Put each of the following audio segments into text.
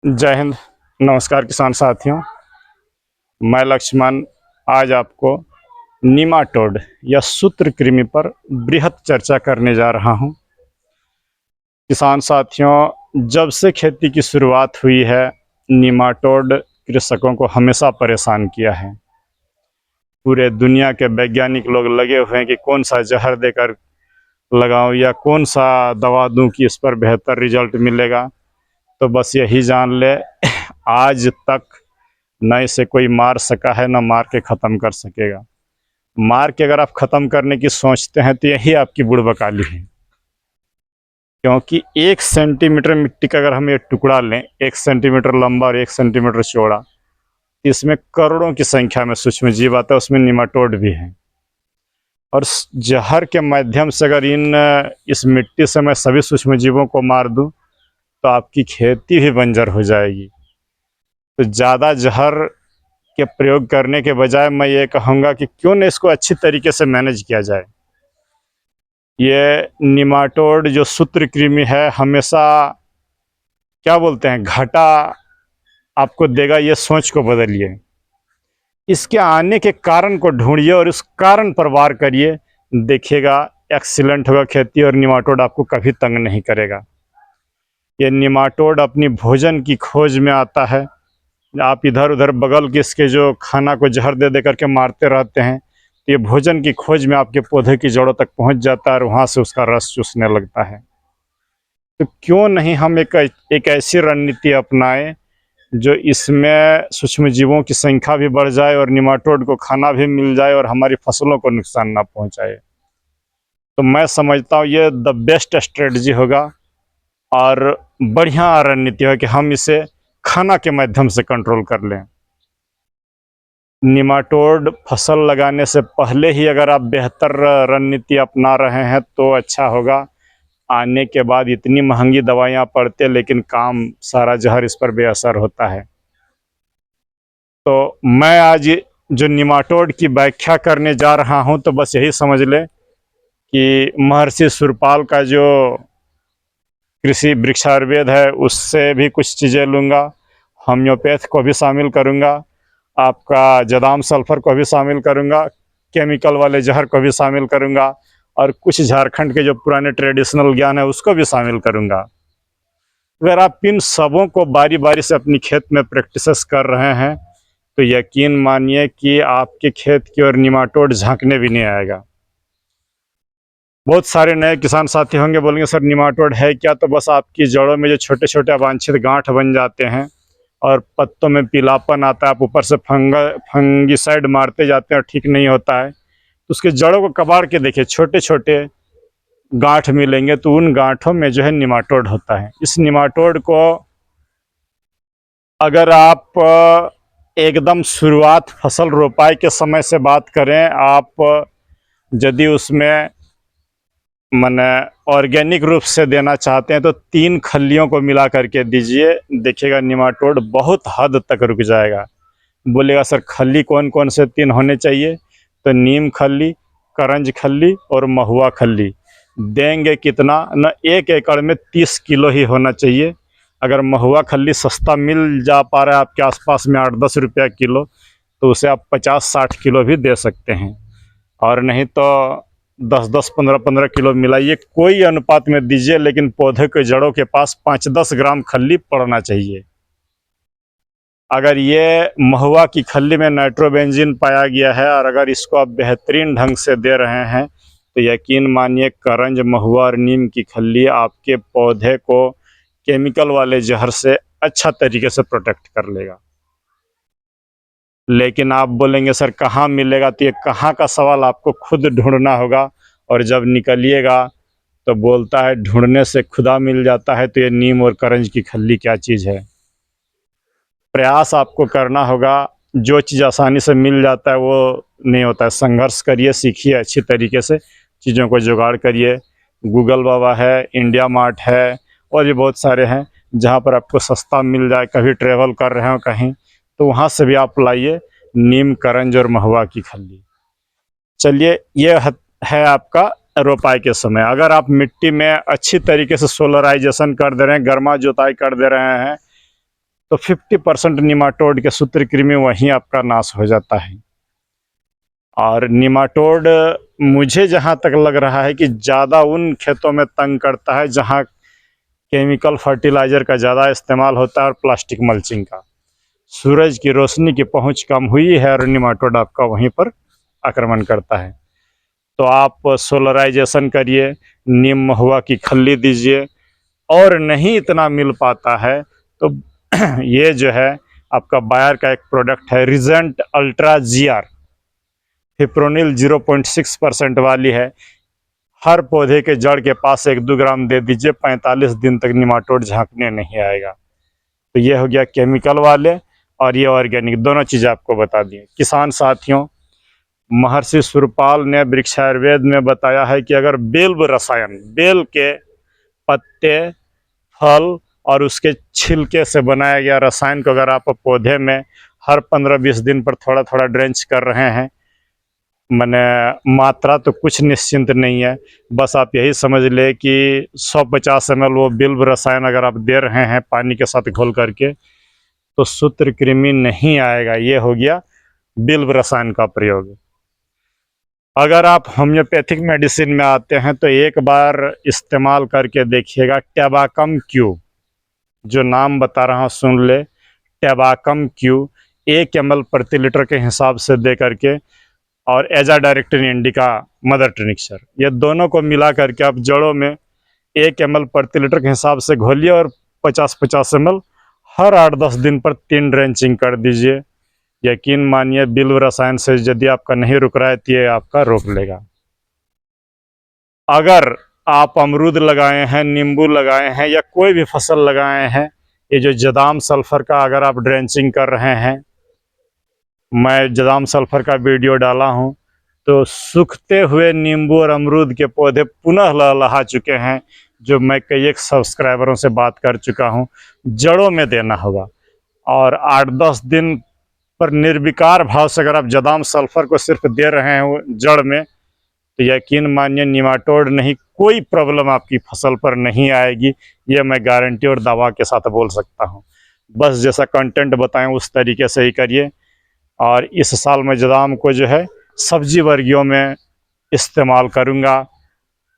जय हिंद। नमस्कार किसान साथियों, मैं लक्ष्मण आज आपको निमाटोड या सूत्रकृमि पर बृहद चर्चा करने जा रहा हूं। किसान साथियों, जब से खेती की शुरुआत हुई है, निमाटोड कृषकों को हमेशा परेशान किया है। पूरे दुनिया के वैज्ञानिक लोग लगे हुए हैं कि कौन सा जहर देकर लगाऊं या कौन सा दवा दूं कि इस पर बेहतर रिजल्ट मिलेगा। तो बस यही जान ले, आज तक न इसे कोई मार सका है, न मार के ख़त्म कर सकेगा। मार के अगर आप ख़त्म करने की सोचते हैं तो यही आपकी बुड़बकाली है, क्योंकि 1 सेंटीमीटर मिट्टी का अगर हम ये टुकड़ा लें, 1 सेंटीमीटर लंबा और 1 सेंटीमीटर चौड़ा, इसमें करोड़ों की संख्या में सूक्ष्म जीव आता है, उसमें निमाटोड भी है। और जहर के माध्यम से अगर इस मिट्टी से मैं सभी सूक्ष्म जीवों को मार दूं तो आपकी खेती भी बंजर हो जाएगी। तो ज़्यादा जहर के प्रयोग करने के बजाय मैं ये कहूँगा कि क्यों न इसको अच्छी तरीके से मैनेज किया जाए। ये निमाटोड जो सूत्रकृमि है, हमेशा क्या बोलते हैं, घाटा आपको देगा, ये सोच को बदलिए। इसके आने के कारण को ढूंढिए और उस कारण पर वार करिए, देखिएगा एक्सीलेंट होगा खेती और निमाटोड आपको कभी तंग नहीं करेगा। ये निमाटोड अपनी भोजन की खोज में आता है। आप इधर उधर बगल के इसके जो खाना को जहर दे दे करके मारते रहते हैं, तो ये भोजन की खोज में आपके पौधे की जड़ों तक पहुंच जाता है और वहां से उसका रस चूसने लगता है। तो क्यों नहीं हम एक ऐसी रणनीति अपनाएं जो इसमें सूक्ष्म जीवों की संख्या भी बढ़ जाए और निमाटोड को खाना भी मिल जाए और हमारी फसलों को नुकसान ना पहुंचाए। तो मैं समझता हूँ ये द बेस्ट स्ट्रेटजी होगा और बढ़िया रणनीति है कि हम इसे खाना के माध्यम से कंट्रोल कर लें। निमाटोड फसल लगाने से पहले ही अगर आप बेहतर रणनीति अपना रहे हैं तो अच्छा होगा। आने के बाद इतनी महंगी दवाइयाँ पड़ती है, लेकिन काम सारा जहर इस पर बेअसर होता है। तो मैं आज जो निमाटोड की व्याख्या करने जा रहा हूँ, तो बस यही समझ लें कि महर्षि सुरपाल का जो कृषि वृक्षायुर्वेद है उससे भी कुछ चीज़ें लूँगा, होम्योपैथ को भी शामिल करूँगा, आपका जदाम सल्फर को भी शामिल करूँगा, केमिकल वाले जहर को भी शामिल करूँगा और कुछ झारखंड के जो पुराने ट्रेडिशनल ज्ञान है उसको भी शामिल करूँगा। अगर आप इन सबों को बारी बारी से अपनी खेत में प्रैक्टिस कर रहे हैं तो यकीन मानिए कि आपके खेत की ओर निमाटोड झांकने भी नहीं आएगा। बहुत सारे नए किसान साथी होंगे, बोलेंगे सर निमाटोड है क्या? तो बस आपकी जड़ों में जो छोटे छोटे अवांछित गांठ बन जाते हैं और पत्तों में पीलापन आता है, आप ऊपर से फंगिसाइड मारते जाते हैं और ठीक नहीं होता है, तो उसके जड़ों को कबाड़ के देखिए, छोटे छोटे गांठ मिलेंगे, तो उन गांठों में जो है निमाटोड होता है। इस निमाटोड को अगर आप एकदम शुरुआत फसल रोपाई के समय से बात करें, आप यदि उसमें मैंने ऑर्गेनिक रूप से देना चाहते हैं तो 3 खल्लियों को मिला करके दीजिए, देखिएगा निमाटोड बहुत हद तक रुक जाएगा। बोलेगा सर खल्ली कौन कौन से 3 होने चाहिए? तो नीम खल्ली, करंज खल्ली और महुआ खल्ली। देंगे कितना न, 1 एकड़ में 30 किलो ही होना चाहिए। अगर महुआ खल्ली सस्ता मिल जा पा रहा है आपके आसपास में 8-10 रुपया किलो, तो उसे आप 50-60 किलो भी दे सकते हैं, और नहीं तो 10-10, 15-15 किलो मिलाइए, कोई अनुपात में दीजिए, लेकिन पौधे के जड़ों के पास 5-10 ग्राम खल्ली पड़ना चाहिए। अगर ये महुआ की खल्ली में नाइट्रोबेंजीन पाया गया है और अगर इसको आप बेहतरीन ढंग से दे रहे हैं तो यकीन मानिए करंज, महुआ और नीम की खल्ली आपके पौधे को केमिकल वाले जहर से अच्छा तरीके से प्रोटेक्ट कर लेगा। लेकिन आप बोलेंगे सर कहाँ मिलेगा? तो ये कहाँ का सवाल आपको खुद ढूंढना होगा, और जब निकलिएगा तो बोलता है ढूंढने से खुदा मिल जाता है। तो ये नीम और करंज की खल्ली क्या चीज़ है? प्रयास आपको करना होगा। जो चीज़ आसानी से मिल जाता है वो नहीं होता है, संघर्ष करिए, सीखिए अच्छी तरीके से, चीज़ों को जुगाड़ करिए। गूगल बाबा है, इंडिया मार्ट है और ये बहुत सारे हैं जहाँ पर आपको सस्ता मिल जाए। कभी ट्रेवल कर रहे हो कहीं तो वहाँ से भी आप लाइए नीम, करंज और महुआ की खल्ली। चलिए, ये है आपका रोपाई के समय। अगर आप मिट्टी में अच्छी तरीके से सोलराइजेशन कर दे रहे हैं, गर्मा जोताई कर दे रहे हैं, तो 50% निमाटोड के सूत्रकृमि वहीं आपका नाश हो जाता है। और निमाटोड मुझे जहाँ तक लग रहा है कि ज़्यादा उन खेतों में तंग करता है जहाँ केमिकल फर्टिलाइज़र का ज़्यादा इस्तेमाल होता है और प्लास्टिक मल्चिंग का। सूरज की रोशनी की पहुंच कम हुई है और निमाटोड आपका वहीं पर आक्रमण करता है। तो आप सोलराइजेशन करिए, नीम महुआ की खल्ली दीजिए, और नहीं इतना मिल पाता है तो ये जो है आपका बायर का एक प्रोडक्ट है रिजेंट अल्ट्रा जीआर, फिप्रोनिल 0.6% वाली है। हर पौधे के जड़ के पास 1-2 ग्राम दे दीजिए, 45 दिन तक निमाटोड झांकने नहीं आएगा। तो ये हो गया केमिकल वाले, और ये ऑर्गेनिक, दोनों चीज़ें आपको बता दी। किसान साथियों, महर्षि सुरपाल ने वृक्षायुर्वेद में बताया है कि अगर बेल रसायन, बेल के पत्ते, फल और उसके छिलके से बनाया गया रसायन को अगर आप पौधे में हर 15-20 दिन पर थोड़ा थोड़ा ड्रेंच कर रहे हैं, मैंने मात्रा तो कुछ निश्चिंत नहीं है, बस आप यही समझ ले कि 150 ml वो बिल्व रसायन अगर आप दे रहे हैं पानी के साथ घोल करके, तो सूत्रकृमि नहीं आएगा। ये हो गया बिल्व रसायन का प्रयोग। अगर आप होम्योपैथिक मेडिसिन में आते हैं तो एक बार इस्तेमाल करके देखिएगा टैबाकम क्यू, जो नाम बता रहा हूँ सुन ले, टैबाकम क्यू 1 ml प्रति लीटर के हिसाब से दे करके, और एजाडायरेक्टिन इंडिका मदर ट्रिनिक्सर, ये दोनों को मिला करके आप जड़ों में 1 ml प्रति लीटर के हिसाब से घोलिए और 50-50 ml हर 8-10 दिन पर 3 ड्रेंचिंग कर दीजिए। यकीन मानिए बिल्व रसायन से यदि आपका नहीं रुक रहा है तो ये आपका रोक लेगा। अगर आप अमरूद लगाए हैं, नींबू लगाए हैं, या कोई भी फसल लगाए हैं, ये जो जदाम सल्फर का अगर आप ड्रेंचिंग कर रहे हैं, मैं जदाम सल्फर का वीडियो डाला हूं, तो सूखते हुए नींबू और अमरूद के पौधे पुनः लहलहा चुके हैं, जो मैं कई एक सब्सक्राइबरों से बात कर चुका हूं। जड़ों में देना होगा, और 8-10 दिन पर निर्विकार भाव से अगर आप जदाम सल्फर को सिर्फ दे रहे हैं जड़ में, तो यकीन मानिए निमाटोड नहीं, कोई प्रॉब्लम आपकी फसल पर नहीं आएगी। ये मैं गारंटी और दावा के साथ बोल सकता हूँ। बस जैसा कंटेंट बताएं उस तरीके से ही करिए। और इस साल मैं जदाम को जो है सब्जी वर्गियों में इस्तेमाल करूँगा,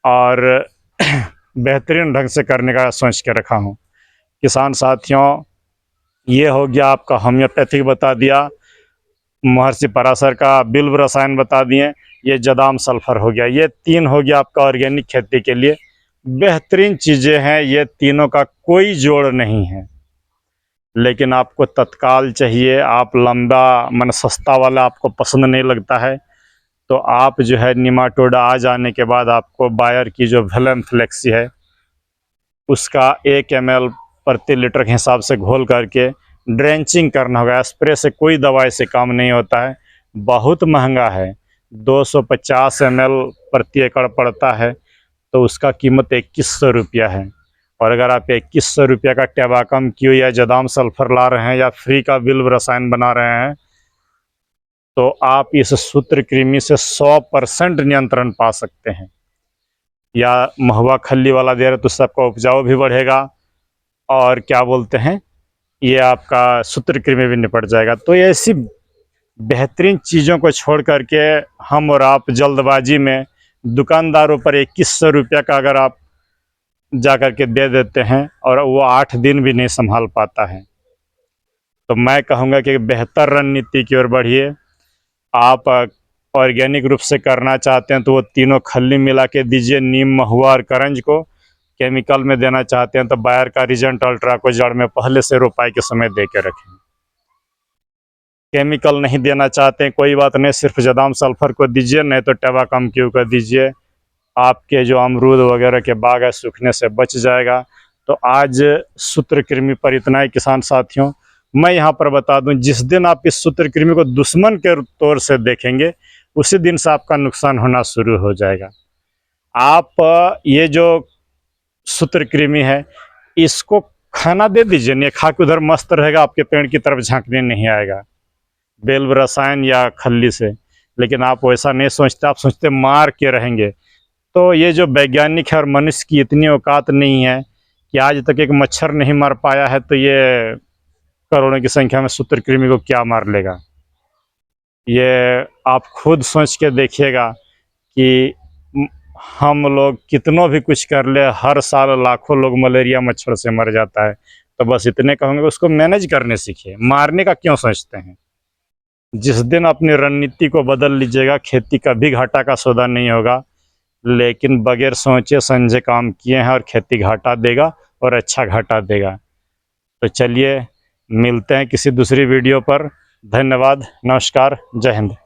और बेहतरीन ढंग से करने का सोच के रखा हूँ। किसान साथियों, ये हो गया आपका होम्योपैथिक बता दिया, महर्षि पराशर का बिल्व रसायन बता दिए, ये जदाम सल्फर हो गया। ये 3 हो गया आपका ऑर्गेनिक खेती के लिए बेहतरीन चीज़ें हैं। ये तीनों का कोई जोड़ नहीं है, लेकिन आपको तत्काल चाहिए, आप लंबा मन सस्ता वाला आपको पसंद नहीं लगता है, तो आप जो है निमाटोड आ जाने के बाद आपको बायर की जो वेलम फ्लेक्सी है उसका 1 ml प्रति लीटर के हिसाब से घोल करके ड्रेंचिंग करना होगा। स्प्रे से कोई दवाई से काम नहीं होता है, बहुत महंगा है, 250 ml प्रति एकड़ पड़ता है, तो उसका कीमत 2100 रुपया है। और अगर आप 2100 रुपया का टैबाकम क्यू या जदाम सल्फर ला रहे हैं या फ्री का बिल्व रसायन बना रहे हैं, तो आप इस सूत्रकृमि से 100% नियंत्रण पा सकते हैं। या महुआ खल्ली वाला दे रहे तो उससे आपका उपजाऊ भी बढ़ेगा, और क्या बोलते हैं, ये आपका सूत्रकृमि भी निपट जाएगा। तो ये ऐसी बेहतरीन चीज़ों को छोड़ करके हम और आप जल्दबाजी में दुकानदारों पर 2100 रुपया का अगर आप जा कर के दे देते हैं और वो 8 दिन भी नहीं संभाल पाता है, तो मैं कहूँगा कि बेहतर रणनीति की ओर बढ़िए। आप ऑर्गेनिक रूप से करना चाहते हैं तो वो तीनों खल्ली मिला के दीजिए, नीम महुआ और करंज को। केमिकल में देना चाहते हैं तो बायर का रिजेंट अल्ट्रा को जड़ में पहले से रोपाई के समय दे के रखें। केमिकल नहीं देना चाहते हैं कोई बात नहीं, सिर्फ जदाम सल्फर को दीजिए, नहीं तो टैबाकम क्यू को दीजिए। आपके जो अमरूद वगैरह के बाग है सूखने से बच जाएगा। तो आज सूत्रकृमि पर इतना ही किसान साथियों। मैं यहाँ पर बता दूं, जिस दिन आप इस सूत्रकृमि को दुश्मन के तौर से देखेंगे उसी दिन से आपका नुकसान होना शुरू हो जाएगा। आप ये जो सूत्रकृमि है इसको खाना दे दीजिए, नहीं खा के उधर मस्त रहेगा, आपके पेड़ की तरफ झांकने नहीं आएगा बेल्व रसायन या खल्ली से। लेकिन आप वैसा नहीं सोचते, आप सोचते मार के रहेंगे। तो ये जो वैज्ञानिक है और मनुष्य की इतनी औकात नहीं है कि आज तक एक मच्छर नहीं मर पाया है, तो ये करोड़ों की संख्या में सूत्रकृमि को क्या मार लेगा। ये आप खुद सोच के देखिएगा कि हम लोग कितनों भी कुछ कर ले, हर साल लाखों लोग मलेरिया मच्छर से मर जाता है। तो बस इतने कहूँगे, उसको मैनेज करने सीखिए, मारने का क्यों सोचते हैं। जिस दिन अपनी रणनीति को बदल लीजिएगा, खेती कभी घाटा का सौदा नहीं होगा। लेकिन बगैर सोचे समझे काम किए हैं और खेती घाटा देगा, और अच्छा घाटा देगा। तो चलिए मिलते हैं किसी दूसरी वीडियो पर। धन्यवाद, नमस्कार, जय हिंद।